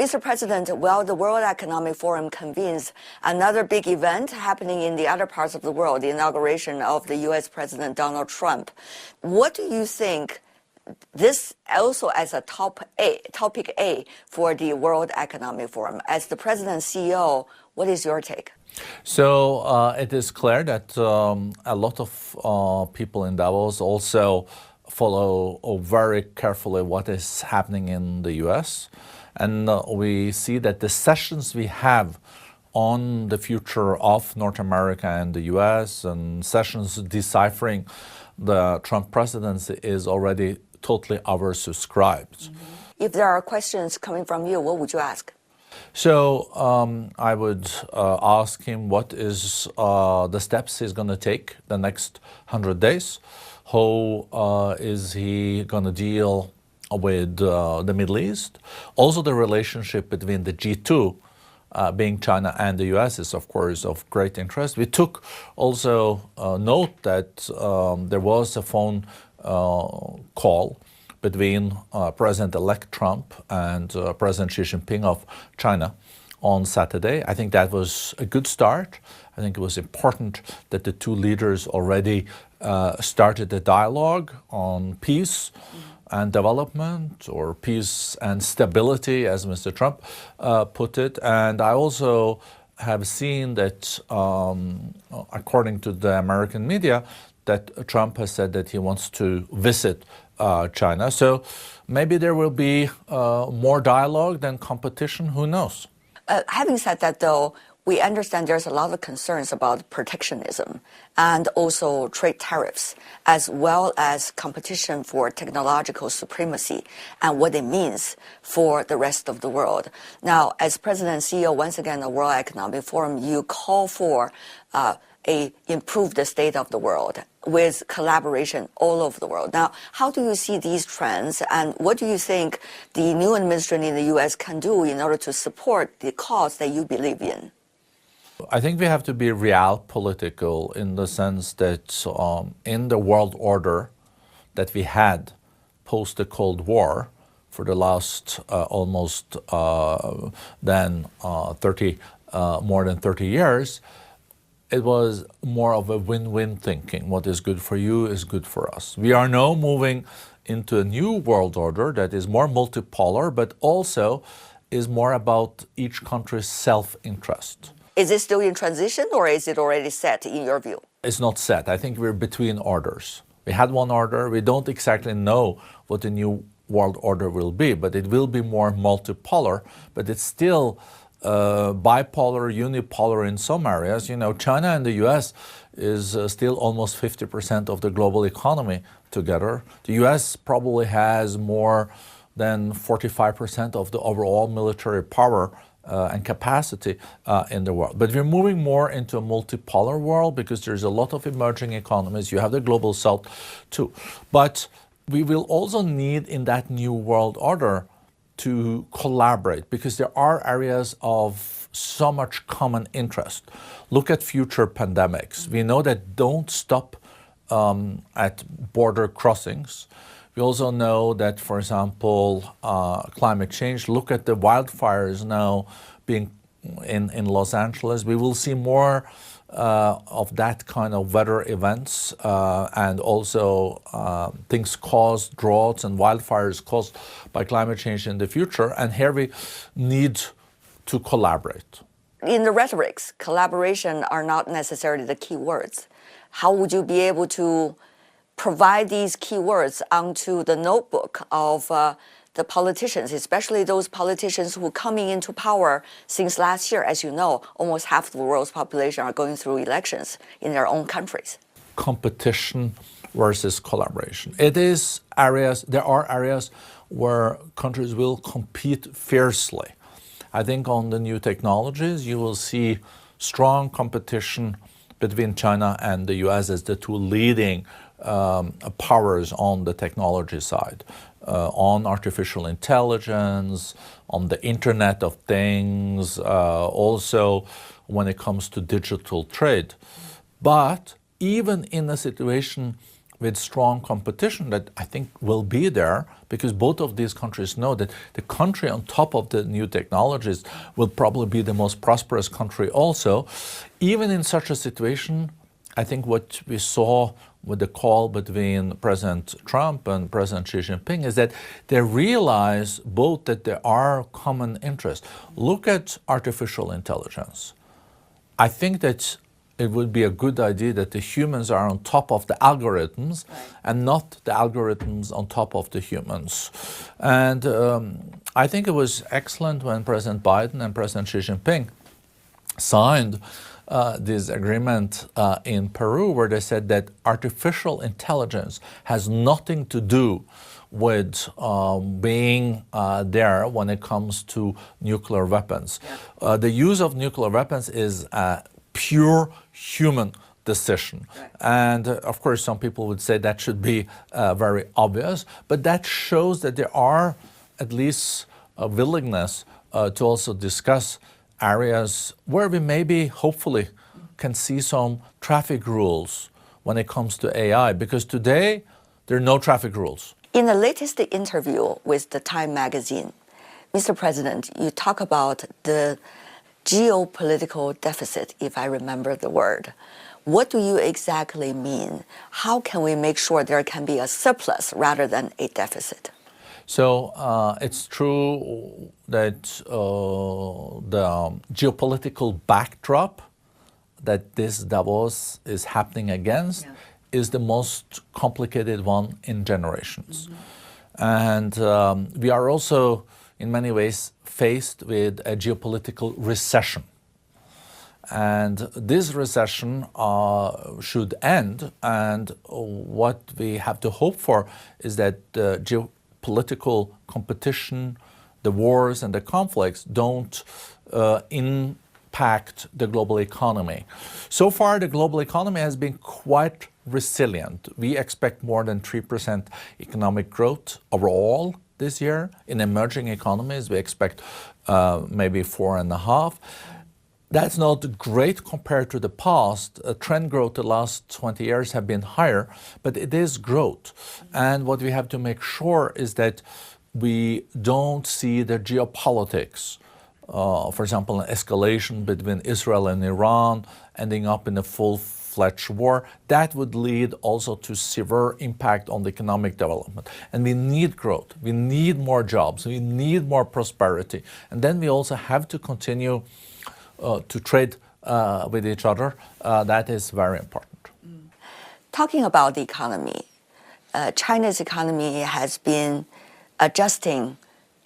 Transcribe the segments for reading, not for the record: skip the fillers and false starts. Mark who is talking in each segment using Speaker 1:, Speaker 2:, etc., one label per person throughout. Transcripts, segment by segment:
Speaker 1: Mr. President, while the World Economic Forum convenes another big event happening in the other parts of the world, the inauguration of the U.S. President Donald Trump, what do you think this also as a topic A for the World Economic Forum? As the President and CEO, what is your take?
Speaker 2: So it is clear that a lot of people in Davos also follow very carefully what is happening in the U.S. And we see that the sessions we have on the future of North America and the U.S. and sessions deciphering the Trump presidency is already totally oversubscribed.
Speaker 1: If there are questions coming from you, what would you ask?
Speaker 2: So I would ask him what is the steps he's going to take the next 100 days. How is he going to deal with the Middle East? Also the relationship between the G2, being China and the US, is of course of great interest. We took also note that there was a phone call between President-elect Trump and President Xi Jinping of China on Saturday. I think that was a good start. I think it was important that the two leaders already started a dialogue on peace and development, or peace and stability, as Mr. Trump put it. And I also have seen that, according to the American media, that Trump has said that he wants to visit China. So maybe there will be more dialogue than competition, who knows?
Speaker 1: Having said that, though, we understand there's a lot of concerns about protectionism and also trade tariffs, as well as competition for technological supremacy and what it means for the rest of the world. Now, as President and CEO, once again, the World Economic Forum, you call for improve the state of the world with collaboration all over the world. Now, how do you see these trends, and what do you think the new administration in the U.S. can do in order to support the cause that you believe in?
Speaker 2: I think we have to be realpolitical in the sense that in the world order that we had post the Cold War for the last almost more than 30 years, it was more of a win-win thinking. What is good for you is good for us. We are now moving into a new world order that is more multipolar, but also is more about each country's self-interest.
Speaker 1: Is it still in transition, or is it already set in your view?
Speaker 2: It's not set. I think we're between orders. We had one order. We don't exactly know what the new world order will be, but it will be more multipolar, but it's still bipolar, unipolar in some areas. You know, China and the US is still almost 50% of the global economy together. The US probably has more than 45% of the overall military power and capacity in the world. But we're moving more into a multipolar world because there's a lot of emerging economies. You have the global south too. But we will also need in that new world order to collaborate because there are areas of so much common interest. Look at future pandemics. We know that don't stop at border crossings. We also know that, for example, climate change. Look at the wildfires now being in Los Angeles. We will see more of that kind of weather events and also things caused, droughts and wildfires caused by climate change in the future. And here we need to collaborate.
Speaker 1: In the rhetorics, collaboration are not necessarily the key words. How would you be able to provide these keywords onto the notebook of the politicians, especially those politicians who are coming into power since last year? As you know, almost half the world's population are going through elections in their own countries.
Speaker 2: Competition versus collaboration. There are areas where countries will compete fiercely. I think on the new technologies, you will see strong competition between China and the US as the two leading powers on the technology side, on artificial intelligence, on the Internet of Things, also when it comes to digital trade. But even in a situation with strong competition that I think will be there, because both of these countries know that the country on top of the new technologies will probably be the most prosperous country also. Even in such a situation, I think what we saw with the call between President Trump and President Xi Jinping is that they realize both that there are common interests. Look at artificial intelligence. I think that it would be a good idea that the humans are on top of the algorithms, right, and not the algorithms on top of the humans. And I think it was excellent when President Biden and President Xi Jinping signed this agreement in Peru, where they said that artificial intelligence has nothing to do with being there when it comes to nuclear weapons. Yeah. The use of nuclear weapons is a pure human decision. Right. And of course, some people would say that should be very obvious, but that shows that there are at least a willingness to also discuss areas where we maybe, hopefully, can see some traffic rules when it comes to AI, because today there are no traffic rules.
Speaker 1: In the latest interview with the Time magazine, Mr. President, you talk about the geopolitical deficit, if I remember the word. What do you exactly mean? How can we make sure there can be a surplus rather than a deficit?
Speaker 2: So it's true that the geopolitical backdrop that this Davos is happening against, yeah, is the most complicated one in generations. Mm-hmm. And we are also, in many ways, faced with a geopolitical recession. And this recession should end, and what we have to hope for is that geopolitical competition, the wars and the conflicts don't impact the global economy. So far, the global economy has been quite resilient. We expect more than 3% economic growth overall this year. In emerging economies, we expect maybe 4.5%. That's not great compared to the past. Trend growth the last 20 years have been higher, but it is growth. And what we have to make sure is that we don't see the geopolitics, for example, an escalation between Israel and Iran ending up in a full-fledged war. That would lead also to severe impact on the economic development. And we need growth. We need more jobs. We need more prosperity. And then we also have to continue to trade with each other. That is very important.
Speaker 1: Talking about the economy, China's economy has been adjusting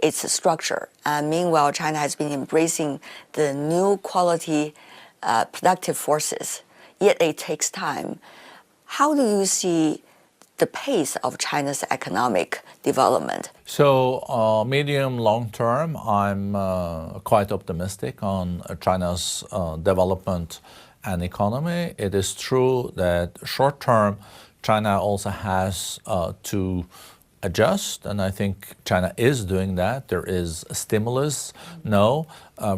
Speaker 1: its structure. Meanwhile, China has been embracing the new quality productive forces, yet it takes time. How do you see the pace of China's economic development?
Speaker 2: So medium, long term, I'm quite optimistic on China's development and economy. It is true that short term, China also has to adjust, and I think China is doing that. There is a stimulus now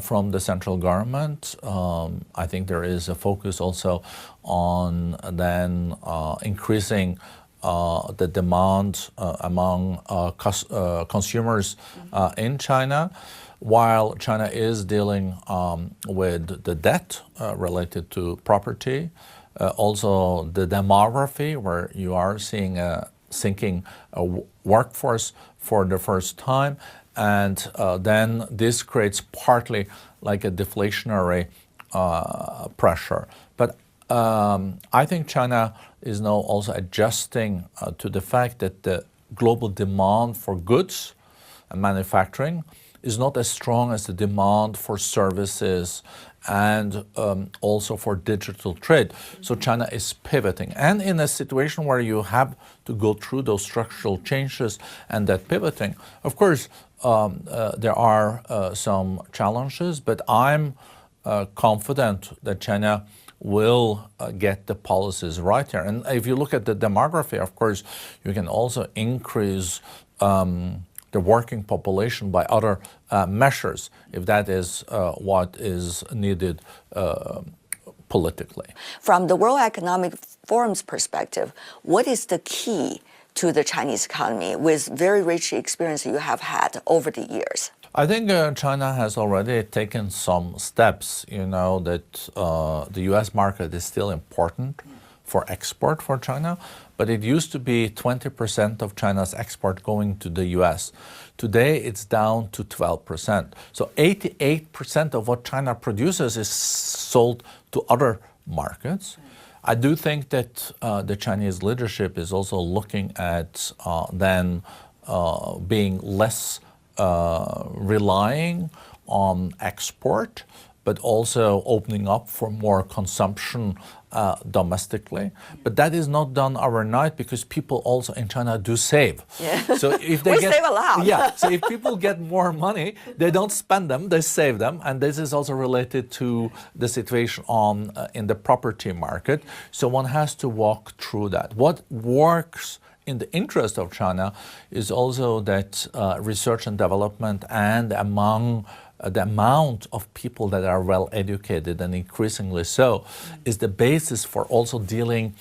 Speaker 2: from the central government. I think there is a focus also on then increasing the demand among consumers in China, while China is dealing with the debt related to property, also the demography, where you are seeing a sinking workforce for the first time, and then this creates partly like a deflationary pressure. But I think China is now also adjusting to the fact that the global demand for goods and manufacturing is not as strong as the demand for services and also for digital trade. So China is pivoting. And in a situation where you have to go through those structural changes and that pivoting, of course, there are some challenges, but I'm confident that China will get the policies right here. And if you look at the demography, of course, you can also increase the working population by other politically.
Speaker 1: From the World Economic Forum's perspective, what is the key to the Chinese economy with very rich experience you have had over the years?
Speaker 2: I think China has already taken some steps, that the U.S. market is still important for export for China, but it used to be 20% of China's export going to the U.S. Today, it's down to 12%. So 88% of what China produces is sold to other markets. I do think that the Chinese leadership is also looking at being less relying on export, but also opening up for more consumption domestically. But that is not done overnight because people also in China do save.
Speaker 1: Yeah.
Speaker 2: So if they
Speaker 1: save a lot.
Speaker 2: Yeah. So if people get more money, they don't spend them, they save them. And this is also related to the situation in the property market. So one has to walk through that. What works in the interest of China is also that research and development and among the amount of people that are well educated, and increasingly so, is the basis for also dealing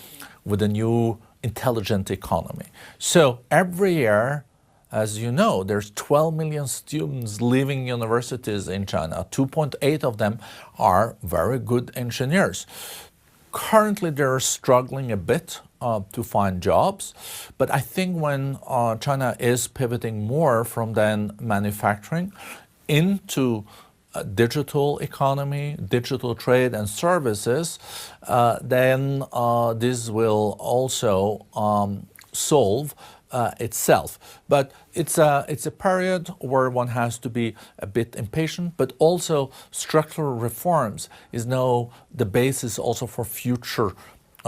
Speaker 2: with a new intelligent economy. So every year, as you know, there's 12 million students leaving universities in China. 2.8 of them are very good engineers. Currently, they're struggling a bit to find jobs, but I think when China is pivoting more from then manufacturing into digital economy, digital trade and services, then this will also solve itself. But it's a period where one has to be a bit impatient, but also structural reforms is now the basis also for future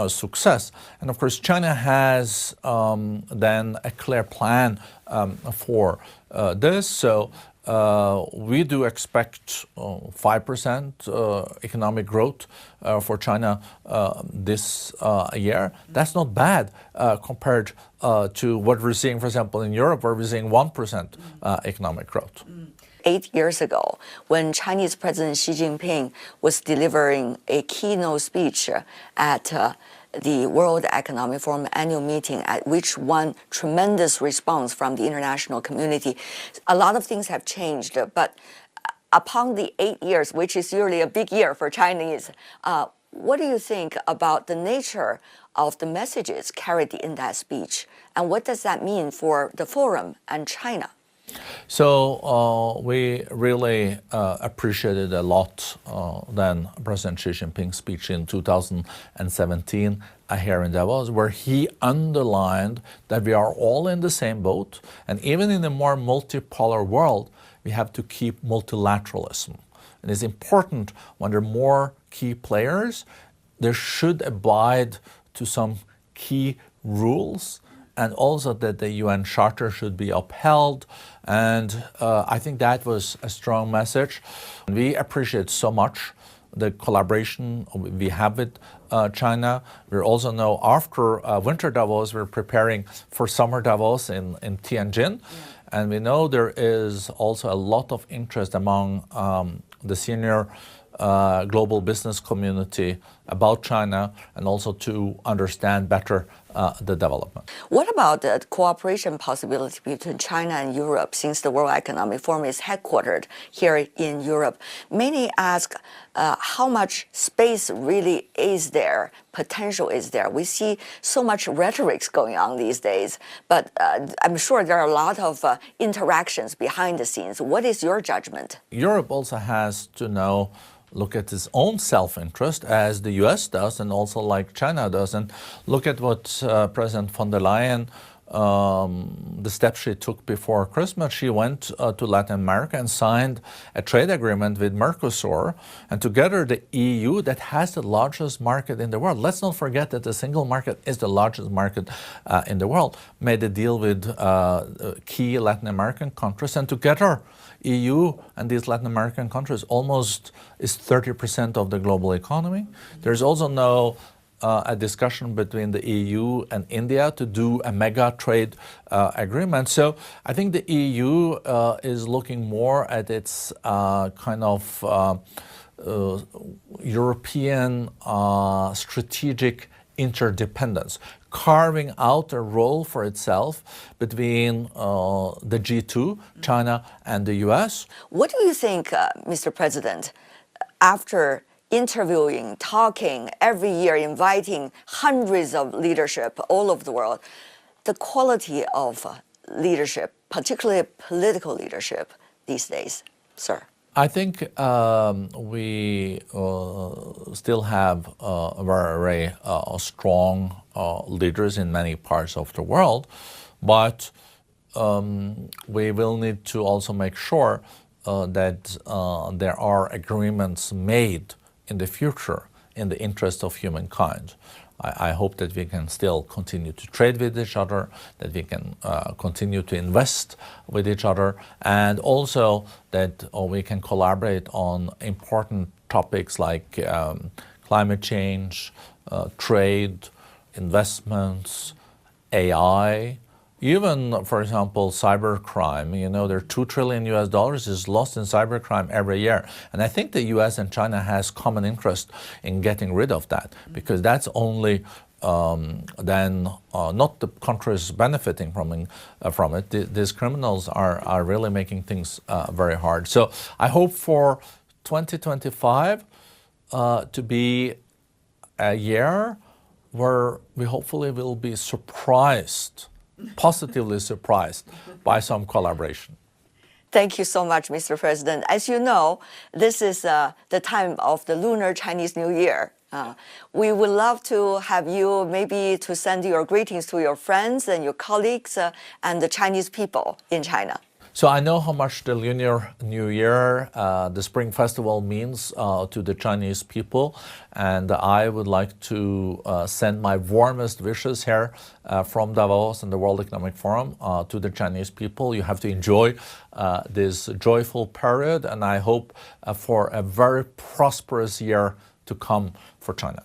Speaker 2: success. And of course, China has then a clear plan for this. So we do expect 5% economic growth for China this year. That's not bad compared to what we're seeing, for example, in Europe, where we're seeing 1% economic growth.
Speaker 1: 8 years ago, when Chinese President Xi Jinping was delivering a keynote speech at the World Economic Forum annual meeting, at which won tremendous response from the international community. A lot of things have changed, but upon the 8 years, which is usually a big year for Chinese, what do you think about the nature of the messages carried in that speech? And what does that mean for the forum and China?
Speaker 2: So we really appreciated a lot then President Xi Jinping's speech in 2017 here in Davos, where he underlined that we are all in the same boat, and even in a more multipolar world, we have to keep multilateralism. And it's important when there are more key players, there should abide to some key rules, and also that the UN Charter should be upheld. And I think that was a strong message. We appreciate so much the collaboration we have with China. We also know after Winter Davos, we're preparing for Summer Davos in Tianjin. Yeah. And we know there is also a lot of interest among the senior global business community about China, and also to understand better the development.
Speaker 1: What about the cooperation possibility between China and Europe, since the World Economic Forum is headquartered here in Europe? Many ask how much space really is there, potential is there. We see so much rhetoric going on these days, but I'm sure there are a lot of interactions behind the scenes. What is your judgment?
Speaker 2: Europe also has to look at its own self-interest, as the U.S. does, and also like China does, and look at what President von der Leyen, the steps she took before Christmas. She went to Latin America and signed a trade agreement with Mercosur, and together the EU, that has the largest market in the world, let's not forget that the single market is the largest market in the world, made a deal with key Latin American countries, and together EU and these Latin American countries almost is 30% of the global economy. There's also a discussion between the EU and India to do a mega trade agreement. So I think the EU is looking more at its kind of European strategic interdependence, carving out a role for itself between the G2, China and the U.S.
Speaker 1: What do you think, Mr. President, after interviewing, talking every year, inviting hundreds of leadership all over the world, the quality of leadership, particularly political leadership these days, sir?
Speaker 2: I think we still have very strong leaders in many parts of the world, but we will need to also make sure that there are agreements made in the future in the interest of humankind. I hope that we can still continue to trade with each other, that we can continue to invest with each other, and also that we can collaborate on important topics like climate change, trade, investments, AI, even, for example, cybercrime. You know, there are $2 trillion is lost in cybercrime every year. And I think the US and China has common interest in getting rid of that, because that's only then not the countries benefiting from it. These criminals are really making things very hard. So I hope for 2025 to be a year where we hopefully will be surprised, positively surprised by some collaboration.
Speaker 1: Thank you so much, Mr. President. As you know, this is the time of the Lunar Chinese New Year. We would love to have you maybe to send your greetings to your friends and your colleagues and the Chinese people in China.
Speaker 2: So I know how much the Lunar New Year, the Spring Festival means to the Chinese people, and I would like to send my warmest wishes here from Davos and the World Economic Forum to the Chinese people. You have to enjoy this joyful period, and I hope for a very prosperous year to come for China.